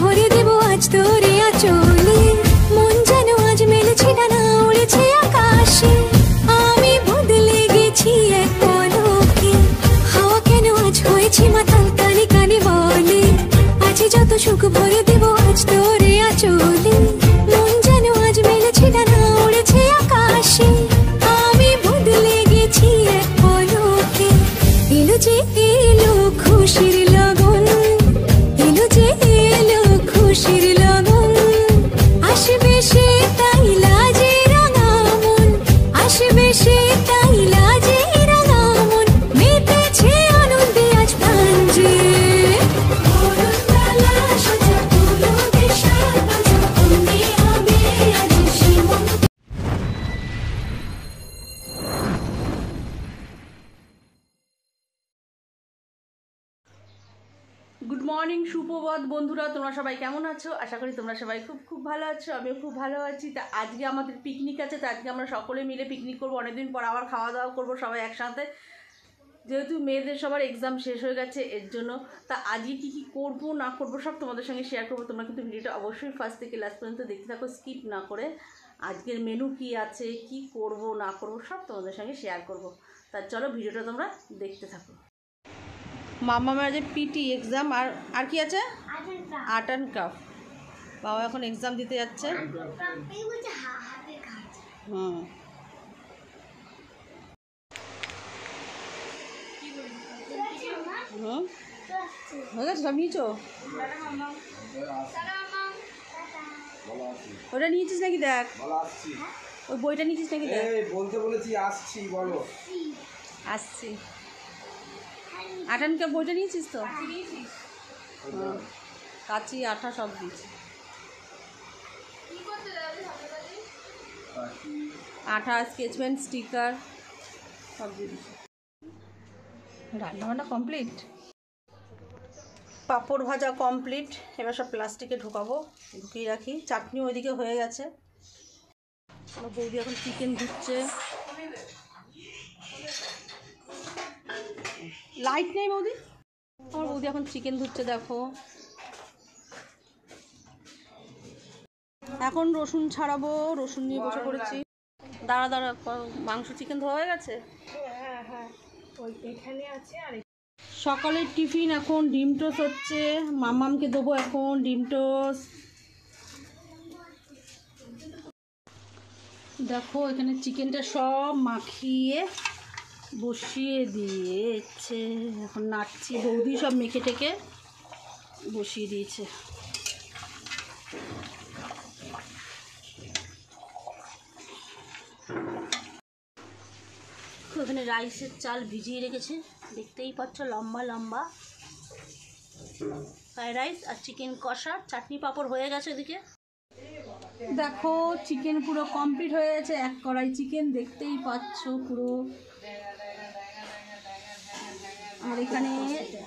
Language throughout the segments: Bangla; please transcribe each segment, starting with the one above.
ভরে দেব আজ তোরে আঁচলে, মন যেন আজ মেলেছে ডানা উড়েছে আকাশে। আমি বদলে গেছি এক পলকে, হাওয়া কেন আজ হয়েছে মাতাল কানে কানে বলে, আজ যত সুখ ভরে দেব আজ তোরে আঁচলে, মন যেন আজ মেলেছে ডানা উড়েছে আকাশে। আমি বদলে গেছি এক পলকে, এলো যে এলো খুশির লগন, এলো যে এলো খুশির লগন, আসবে সে তাই লাজে রাঙা মন, আসবে সে তাই লাজে রাঙা মন, মেতেছে আনন্দে আজ প্রাণ যে। গুড মর্নিং, সুপ্রভাত বন্ধুরা, তোমরা সবাই কেমন আছো? আশা করি তোমরা সবাই খুব ভালো আছো, আমিও খুব ভালো আছি। তা আজকে আমাদের পিকনিক আছে, তা আজকে আমরা সকলে মিলে পিকনিক করবো, অনেকদিন পর আবার খাওয়া দাওয়া করবো সবাই একসাথে, যেহেতু মেয়েদের সবার এক্সাম শেষ হয়ে গেছে এর জন্য। তা আজকে কী করবো না করবো সব তোমাদের সঙ্গে শেয়ার করবো। তোমরা কিন্তু ভিডিওটা অবশ্যই ফার্স্ট থেকে লাস্ট পর্যন্ত দেখতে থাকো, স্কিপ না করে। আজকের মেনু কি আছে, কি করব না করব সব তোমাদের সঙ্গে শেয়ার করব। তা চলো ভিডিওটা তোমরা দেখতে থাকো। মামামের যে পিটি এক্সাম, আর কি আছে, আর্ট অ্যান্ড ক্রাফট। বাবা এখন এক্সাম দিতে যাচ্ছে। হয়ে গেছে, সব নিয়েছো? ওটা নিয়েছিস নাকি দেখ, ওই বইটা নিয়েছিস নাকি দেখ। বলতে বলেছি আসছি, বলো আসছি। আর্ট অ্যান্ড ক্রাফট বইটা নিয়েছিস তো? কাঁচি আঠা সব দিয়েছি, আঠা স্কেচ পেন স্টিকার সব দিয়ে দিয়েছি। রান্নাবান্না কমপ্লিট, পাঁপড় ভাজা কমপ্লিট। এবার সব প্লাস্টিকে ঢুকাবো, ঢুকিয়ে রাখি। চাটনি ওইদিকে হয়ে গেছে। আমার বৌদি এখন চিকেন ধুচ্ছে। লাইট নেই বৌদি, আমার বৌদি এখন চিকেন ধুচ্ছে দেখো। এখন রসুন ছাড়াবো, রসুন নিয়ে বসে পড়েছি। দাঁড়া দাঁড়া, মাংস চিকেন ধোয়া হয়ে গেছে। সকালের টিফিন এখন ডিম টোস্ট হচ্ছে, মামামকে দেবো এখন ডিম টোস্ট। দেখো এখানে চিকেনটা সব মাখিয়ে বসিয়ে দিয়েছে, এখন নাড়ছি। বৌদি সব মেখে টেকে বসিয়ে দিয়েছে। এখানে রাইসের চাল ভিজিয়ে রেখেছে, দেখতেই পাচ্ছ, লম্বা লম্বা। ফ্রাইড রাইস আর চিকেন কষা, চাটনি পাঁপড় হয়ে গেছে ওদিকে। দেখো চিকেন পুরো কমপ্লিট হয়ে গেছে, এক কড়াই চিকেন দেখতেই পাচ্ছ পুরো। আর এখানে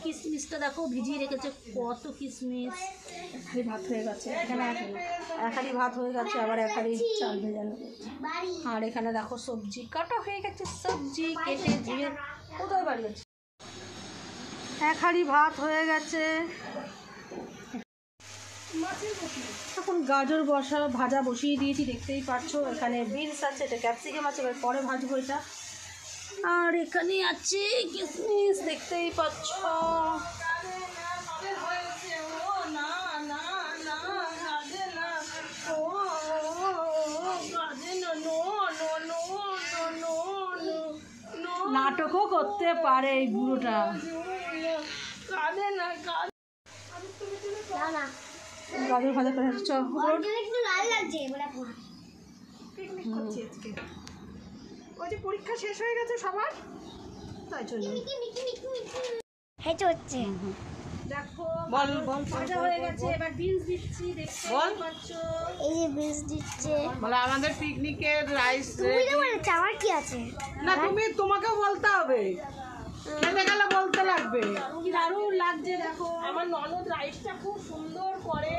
কিশমিশটা দেখো ভিজিয়ে রেখেছে, কত কিশমিশ। এক হাঁড়ি ভাত হয়ে গেছে, এখানে এক হাঁড়ি ভাত হয়ে গেছে, আবার এক হাঁড়ি চাল ভেজানো। আর এখানে দেখো সবজি কাটা হয়ে গেছে, সবজি কেটে ধুয়ে কোথায় বাড়ি আছে। এক হাঁড়ি ভাত হয়ে গেছে। এখন গাজর ভাজা বসিয়ে দিয়েছি, দেখতেই পাচ্ছ। এখানে বিনস আছে, এটা ক্যাপসিকাম আছে, এবার পরে ভাজবো এটা। আর এখানে আছে কিশমিশ, দেখতেই পাচ্ছ। নাটকও করতে পারে এই বুড়োটা। গাজর ভাজা করে পরীক্ষা শেষ হয়ে গেছে সবার, তাই জন্য দেখো ভাজা হয়ে গেছে। এবার বিনস দিচ্ছি, দেখতে পাচ্ছ। এই যে বিনস দিচ্ছে। বলে আমাদের পিকনিকের রাইস আমার কি আছে না, তোমাকে বলতে হবে, খেতে গেলে বলতে লাগবে। কি দারুণ লাগছে দেখো, আমার ননদ রাইসটা খুব সুন্দর করে।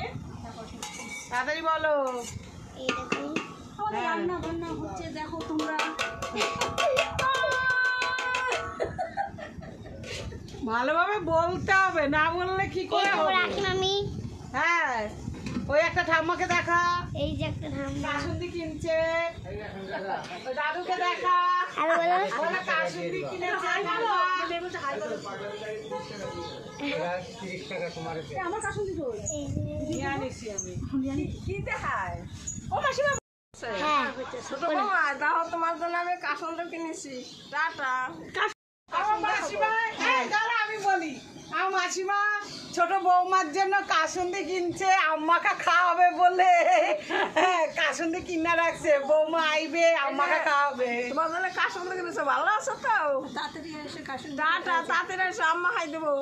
তাড়াতাড়ি বলো। এই দেখুন রান্না বান্না হচ্ছে দেখো তোমরা। ভালোভাবে বলতে হবে, না বললে কি করে হবে? রাখি মামি। হ্যাঁ ওই একটা ঠাম্মাকে দেখা, এই যে একটা ঠাম্মা। কাসুন্দি কিনছে। ওই দাদুকে দেখা, আর বলো বলে কাসুন্দি কিনেছে ঠাম্মা। আমার কাসুন্দি তো এই যে নিয়ে আনিছি আমি। কি দেখায়? ও মাসিমা হ্যাঁ ছোট মামা দাও, তোমার জন্য আমি কাসুন্দি কিনেছি। টাটা। আমার মাসিমা, এই দাঁড়া আমি বলি, আমার মাসিমা ছোট বৌমার জন্য কাসুন্দি কিনছে, আম্মাকে খাওয়াবে বলে কাসুন্দি কিনে রাখছে। বৌমা আইবে, আম্মাকে খাওয়াবে। তোমার জন্য কাসুন্দি কিনেছে, ভালো আছো তো? তাড়াতাড়ি এসে কাসুন্দি টাটা, তাড়াতাড়ি এসে আম্মা খাই দেবো।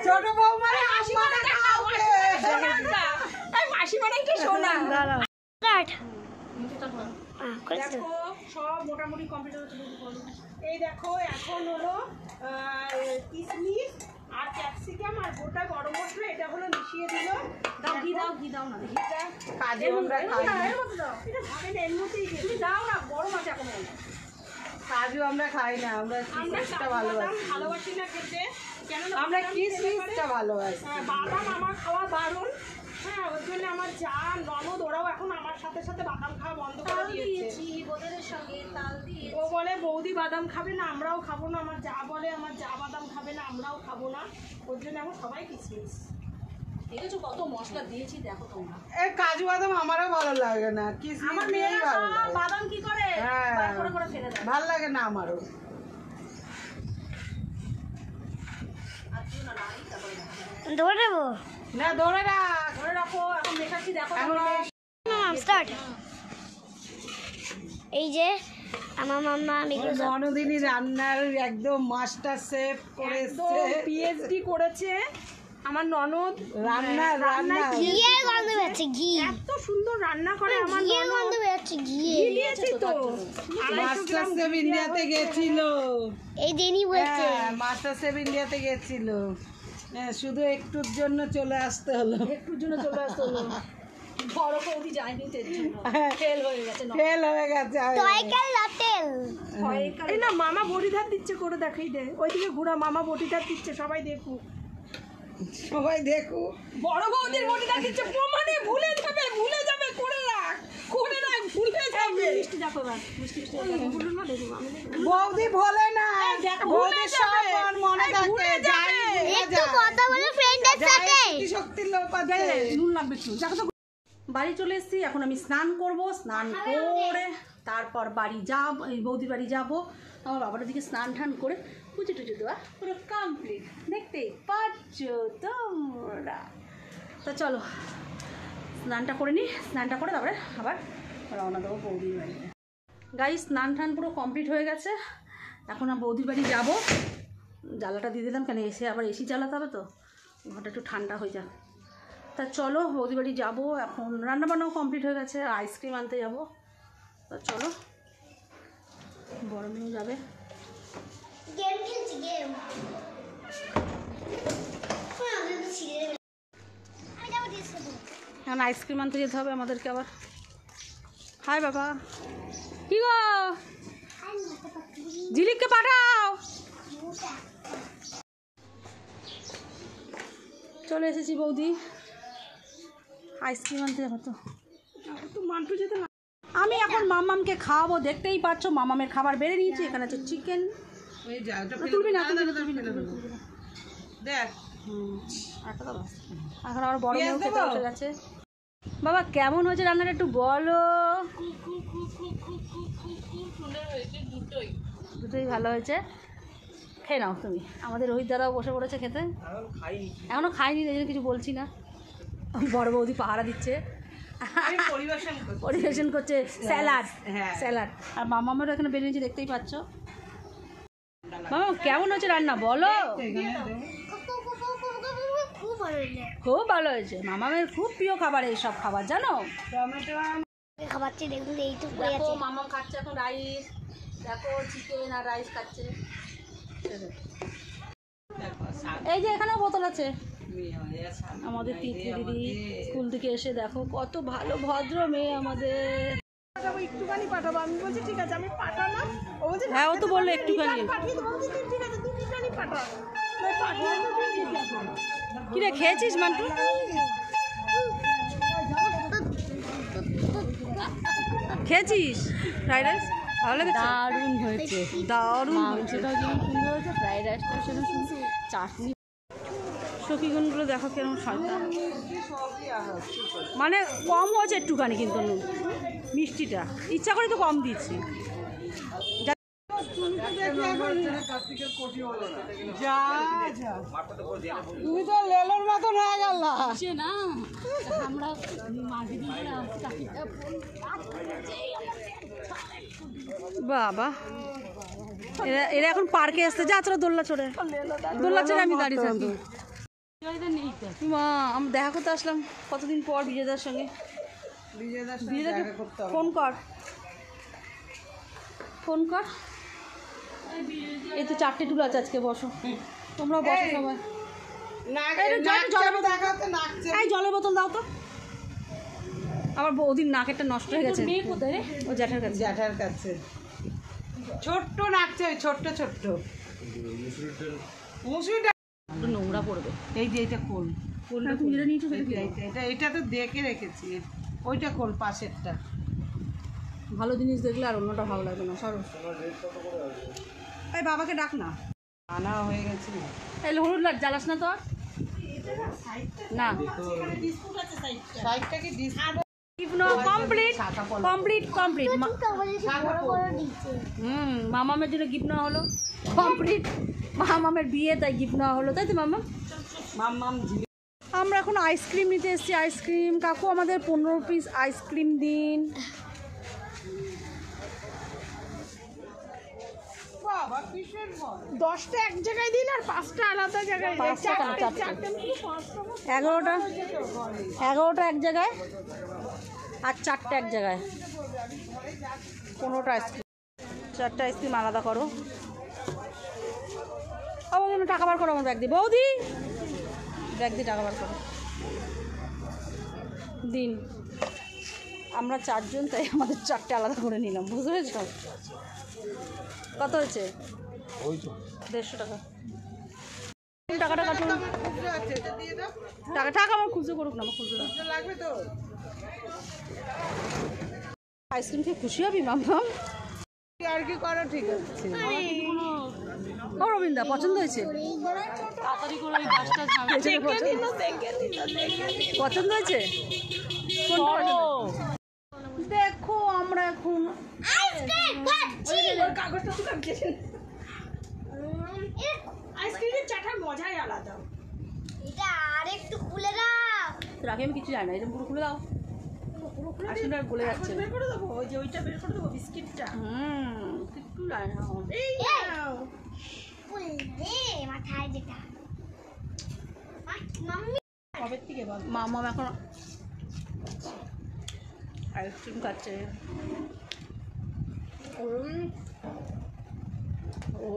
ছোট বৌমারে আম্মাকে খাওয়াবে। মাসিমারা একটু শোনা। স্টার্ট করেছো? দেখো সব মোটামুটি কমপ্লিট হচ্ছে। এই দেখো এখন হলো কিশমিশ আর ক্যাপসিকাম আর গোটা গরম মশলা, এটা হলো মিশিয়ে দিল। দাও ঘি দাও, ঘি দাও না। কাজে আমরা খাই না। এটা ভাবে না, এর মধ্যেই তুমি দাও না, গরম আছে এখন। কাজু আমরা খাই না, আমরা কিশমিশটা ভালোবাসি। ভালোবাসি না খেতে, কেন আমরা কিশমিশটা ভালোবাসি। বাদাম আমার খাওয়া বারণ। হ্যাঁ, ওর জন্য আমার যা ননদ ওরাও এখন আমার সাথে সাথে বাদাম খাওয়া বন্ধ করে দিয়েছে। ওদের সঙ্গে তাল দিয়ে ও বলে বৌদি বাদাম খাবে না, আমরাও খাবো না। আমার যা বলে আমার যা বাদাম খাবে না, আমরাও খাবো না। ওর জন্য এখন সবাই কিশমিশ। দেখেছো কত মশলা দিয়েছি, দেখো তোমরা। এই কাজু বাদাম আমারও ভালো লাগে না, আমার কিশমিশ মেয়েরা ভালো সব লাগে। বাদাম কি করে হ্যাঁ। বার করে করে ফেলে দেয়। ভাল লাগে না আমারও। ধরে দেবো? না ধরে রাখ, ধরে রাখো, এখন মেশাচ্ছি, দেখো এখন তোমরা। স্টার্ট। এই যে আমার মাম্মা এগুলো সব ননদিনী রান্নার একদম মাস্টার শেফ করেছে। পিএইচডি করেছে আমার ননদ। রান্না রান্না ঘিয়ের গন্ধ বেরোচ্ছে, ঘি। এত সুন্দর রান্না করে আমার ঘিয়ের ননদ। গন্ধ বেরোচ্ছে, ঘিয়ে। দিয়েছি তো। মাস্টার শেফ ইন্ডিয়াতে গেছিল। এই জেনি বলছে হ্যাঁ, মাস্টার শেফ ইন্ডিয়াতে গেছিল। হ্যাঁ, শুধু একটুর জন্য চলে আসতে হলো। একটুর জন্য চলে আসতে হলো। বড় বৌদি যায়নি এর জন্য। ফেল হয়ে গেছে ননদ। ফেল হয়ে গেছে। টয়কাল লটেল। এই না, মামা বটিধার দিচ্ছে, করে দেখাই দে। ওইদিকে ঘুরা, মামা বটিধার দিচ্ছে, সবাই দেখুক। সবাই দেখো। বড় বৌদির বটিধার দিচ্ছে, প্রমাণে ভুলে যাবে, ভুলে যাবে। করে রাখ, করে রাখ, ভুলে যাবে। মিষ্টি দেখো এবার, মিষ্টি ভুলো না, দেখো আমি বৌদি ভোলে না, বৌদি সব মনে থাকে। যাই একটু কথা বলে ফ্রেন্ডের সাথে। শক্তির লোক আছে। নুন লাগবে একটু। বাড়ি চলে এসেছি, এখন আমি স্নান করব। স্নান করে তারপর বাড়ি যাব, এই বৌদির বাড়ি যাব। আমার বাবার দিকে স্নান টান করে পুজো টুজো দেওয়া পুরো কমপ্লিট, দেখতে পাচ্ছ তোমরা। তো চলো স্নানটা করে নিই, স্নানটা করে তারপরে আবার রওনা দেবো বৌদির বাড়িতে। গাই স্নান টান পুরো কমপ্লিট হয়ে গেছে, এখন আমি বৌদির বাড়ি যাব। জ্বালাটা দিয়ে দিলাম, কেন এসে আবার এসি জ্বালাতে হবে তো, ঘরটা একটু ঠান্ডা হয়ে যাক। তা চলো বৌদি বাড়ি যাবো। এখন রান্নাবান্নাও কমপ্লিট হয়ে গেছে, আইসক্রিম আনতে যাবো। তা চলো, বড় মেয়েও যাবে। গেম খেলছি, গেম। আমি যাবো ডিসে। এখন আইসক্রিম আনতে যেতে হবে আমাদেরকে আবার। হাই বাবা, কি গো, ঝিলিককে পাঠাও। চলে এসেছি বৌদি, আইসক্রিম আনতে যাবো। তো মান্টু যেতে না, আমি এখন মামামকে খাওয়াবো। দেখতেই পাচ্ছ মামামের খাবার বেড়ে নিয়েছি। এখানে আছে চিকেন। ওই যা, ওটা তুলবি না, তুলবি না, ফেলে তুলবি না, দেবো। তুলবি না। দেখ, একটা দাও। এখন আমার বড় মেয়েও পেঁয়াজ খেতে দেবো? বসে গেছে। বাবা কেমন হয়েছে রান্নাটা একটু বলো। দুটোই ভালো হয়েছে, খেয়ে নাও তুমি। আমাদের রোহিত দাদাও বসে পড়েছে খেতে, এখনও খাইনি, এই জন্য কিছু বলছি না। বড় বৌদি পাহারা দিচ্ছে, আমি পরিবেশন করছি। পরিবেশন করছে স্যালাড। হ্যাঁ। স্যালাড আর মামামেরও এখানে বেরিয়েছে, দেখতেই পাচ্ছ। মামা কেমন হয়েছে রান্না বলো। এখানে দে। খুব ভালো লাগে। খুব ভালো হয়েছে, মামামের খুব প্রিয় খাবার এই সব খাবার, জানো। টমেটো খাবারটি দেখুন, এইটুকু দেখো আছে। মামাম খাচ্ছে এখন রাইস, দেখো চিকেন আর রাইস খাচ্ছে। এই যে এখানেও বোতল আছে। আমাদের তিতলি দিদি স্কুল থেকে এসে দেখো কত ভালো ভদ্র মেয়ে আমাদের। পাঠাবো, একটুখানি পাঠাবো। আমি বলছি ঠিক আছে, আমি পাঠালাম। ও বলছে হ্যাঁ, ও তো বললো একটুখানি। পাঠিয়ে দেবো। বলছি ঠিক আছে, তুই একটুখানি পাঠা। তাই পাঠিয়ে দেবো, ঠিক আছে। কি রে, খেয়েছিস মান্টু? খেয়েছিস ফ্রাইড রাইস? ভালো লেগেছে? দারুণ হয়েছে, দারুণ হয়েছে। মাংসটাও যেমন সুন্দর হয়েছে, ফ্রাইড রাইসটাও সেরকম সুন্দর, চাটনি। সখীগুনগুলো দেখো কেমন শয়তান। মানে কম হয়েছে একটুখানি, কিন্তু নুন মিষ্টিটা ইচ্ছা করে তো কম দিচ্ছি। যা যা, তুমি তো লেলোর মতন হয়ে গেল। সে না আমরা মাঝে দিন করে আসছি, বাবা, এরা এরা এখন পার্কে আসতে যা, চলো দোল্লা চড়ে, দোল্লা চড়ে আমি দাঁড়িয়ে থাকি। নেই তো। মা, আমি দেখা করতে আসলাম কতদিন পর বিজয়দার সঙ্গে। বিজয়দাকে ফোন কর, ফোন কর। এই তো 4টে টুল আছে আজকে, বসো তোমরা, বসো সবাই। এই জলের বোতল দাও তো। আমার বৌদির নাকেরটা নষ্ট হয়ে গেছে। মেয়ে কোথায় রে? ও জ্যাঠার কাছে। জ্যাঠার কাছে ছোট্ট নাচছে, ওই ছোট্ট ছোট্ট মুসুরিটা। একটু নোংরা পড়বে। এই যে এইটা কোল, কোলটা তুমি যেটা নিয়েছো সেটা কি? এটা তো দেখে রেখেছি। ওইটা কোল, পাশেরটা। ভালো জিনিস দেখলে আর অন্যটা ভালো লাগবে না, সরো। এই বাবাকে ডাক না। আনা হয়ে গেছে। এই হলুদ লাট জ্বালাস না তো আর? না, সাইডটা কি কমপ্লিট কমপ্লিট কমপ্লিট। বড় বড় দিচ্ছে। মামামের জন্য গিফট নেওয়া হলো কমপ্লিট। মামামের বিয়ে, তাই গিফট নেওয়া হলো, তাই তো মামা? মাম আমরা এখন আইসক্রিম নিতে এসেছি। আইসক্রিম কাকু, আমাদের 15 পিস আইসক্রিম দিন। বাবা কিসের বল, 10টা এক জায়গায় দিন আর 5টা আলাদা জায়গায়। 11টা এক জায়গায় আর 4টে এক জায়গায়। 15টা আইসক্রিম, 4টে আইসক্রিম আলাদা করো। বৌদি টাকা বার করো, আমার ব্যাগ দিয়ে। বৌদি ব্যাগ দিয়ে টাকা বার করো, দিন। আমরা 4 জন, তাই আমাদের 4টে আলাদা করে নিলাম, বুঝতে পেরেছ? কত হয়েছে? 150 টাকা। টাকাটা কাটুন। টাকা আমার খুঁজে করুক না, আমার খুঁজে লাগবে তো। আইসক্রিম খেয়ে খুশি হবি মাম্মাম? আর কি করো, ঠিক আছে। ও রবীন্দা, পছন্দ হয়েছে? তাড়াতাড়ি করে ওই গাছটা পছন্দ হয়েছে? দেখো আমরা এখন আইসক্রিমের চাটার মজাই আলাদা। এটা আরেকটু খুলে দাও। তোর আগে আমি কিছু জানি না, এটা পুরো খুলে দাও। আইসক্রিমটা গলে যাচ্ছে। বের করে দেবো, ওই যে ওইটা বের করে দেবো, বিস্কিটটা। একটু জানি না। এই নাও। খুলে মাথায় যেটা। মাম্মি কবে থেকে বল? মাম্মাম এখন আইসক্রিম খাচ্ছে। ও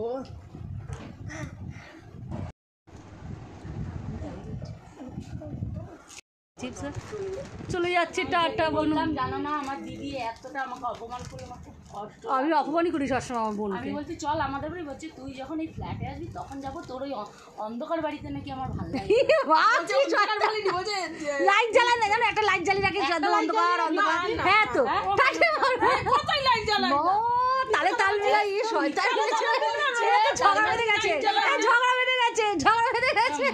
চলে যাচ্ছে, টাটা বললাম। জানো না আমার দিদি এতটা আমাকে অপমান করে, আমার খুব কষ্ট। আমি অপমানই করি সবসময় আমার বোনকে। আমি বলছি চল আমাদের বাড়ি, বলছি তুই যখন এই ফ্ল্যাটে আসবি তখন যাবো, তোর ওই অন্ধকার বাড়িতে নাকি আমার ভালো লাগে। লাইট জ্বালায় না, জানো? একটা লাইট জ্বালিয়ে রাখি, অন্ধকার অন্ধকার। হ্যাঁ তো, কোথায় লাইট জ্বালায়? তালে তাল মিলাই শয়তান হয়েছে। ঝগড়া বেঁধে গেছে, ঝগড়া বেঁধে গেছে, ঝগড়া বেঁধে গেছে।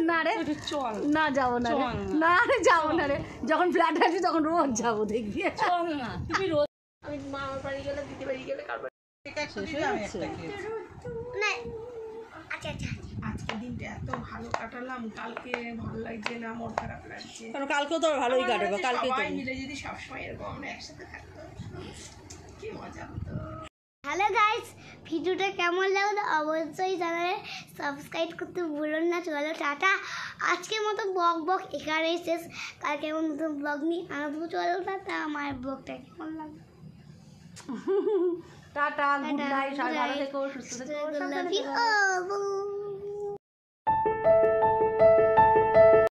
না রে, চল না যাবো না রে, না রে যাবো না রে। যখন ফ্ল্যাট আসবি তখন রোজ যাবো, দেখবি। চল না, তুমি রোজ আমি মামার বাড়ি গেলে, দিদি বাড়ি গেলে, কারবার শেষ হয়ে যাচ্ছে। না আচ্ছা আচ্ছা আজকে দিনটা এত ভালো কাটালাম, কালকে ভালো লাগছে না, মন খারাপ লাগছে। কারণ কালকেও তো ভালোই কাটবে, কালকেই তো। সবাই মিলে যদি সবসময় এরকম আমরা একসাথে থাকতো, কি মজা হতো। হ্যালো গাইস, ভিডিওটা কেমন লাগলো অবশ্যই চ্যানেলে সাবস্ক্রাইব করতে ভুলুন না। চলো টাটা, আজকের মতো ব্লগ এখানেই শেষ। কালকে এমন নতুন ব্লগ নিয়ে আসবো। চলো টাটা, আমার ব্লগটা কেমন লাগলো? টাটা, গুড নাইট, সবাই ভালো থেকো, সুস্থ থেকো। Love you all.